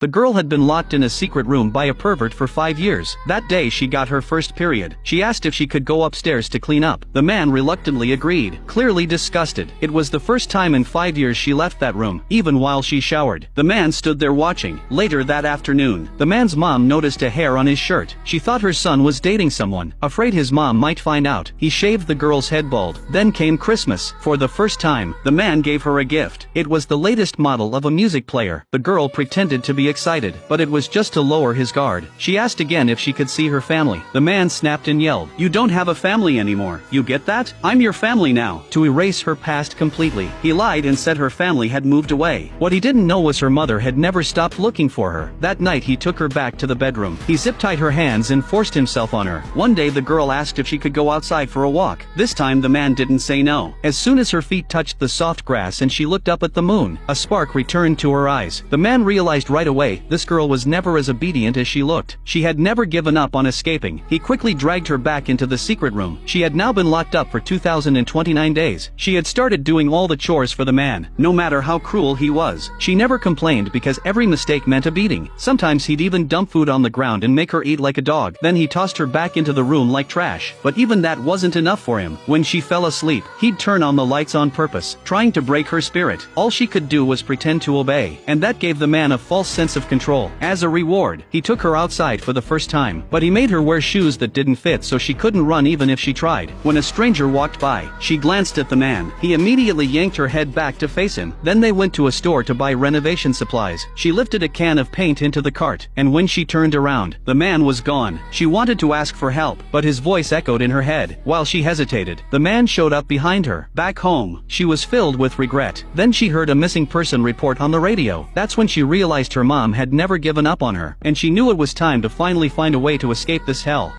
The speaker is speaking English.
The girl had been locked in a secret room by a pervert for 5 years. That day she got her first period. She asked if she could go upstairs to clean up. The man reluctantly agreed, clearly disgusted. It was the first time in 5 years she left that room, even while she showered. The man stood there watching. Later that afternoon, the man's mom noticed a hair on his shirt. She thought her son was dating someone. Afraid his mom might find out, he shaved the girl's head bald. Then came Christmas. For the first time, the man gave her a gift. It was the latest model of a music player. The girl pretended to be excited, but it was just to lower his guard. She asked again if she could see her family. The man snapped and yelled, "You don't have a family anymore. You get that? I'm your family now," to erase her past completely. He lied and said her family had moved away. What he didn't know was her mother had never stopped looking for her. That night he took her back to the bedroom. He zip-tied her hands and forced himself on her. One day the girl asked if she could go outside for a walk. This time the man didn't say no. As soon as her feet touched the soft grass and she looked up at the moon, a spark returned to her eyes. The man realized right away this girl was never as obedient as she looked. She had never given up on escaping. He quickly dragged her back into the secret room. She had now been locked up for 2,029 days. She had started doing all the chores for the man, no matter how cruel he was. She never complained because every mistake meant a beating. Sometimes he'd even dump food on the ground and make her eat like a dog. Then he tossed her back into the room like trash. But even that wasn't enough for him. When she fell asleep, he'd turn on the lights on purpose, trying to break her spirit. All she could do was pretend to obey, and that gave the man a false sense of control. As a reward, he took her outside for the first time, but he made her wear shoes that didn't fit so she couldn't run even if she tried. When a stranger walked by, she glanced at the man. He immediately yanked her head back to face him. Then they went to a store to buy renovation supplies. She lifted a can of paint into the cart, and when she turned around, the man was gone. She wanted to ask for help, but his voice echoed in her head. While she hesitated, the man showed up behind her. Back home, she was filled with regret. Then she heard a missing person report on the radio. That's when she realized her mom had never given up on her, and she knew it was time to finally find a way to escape this hell.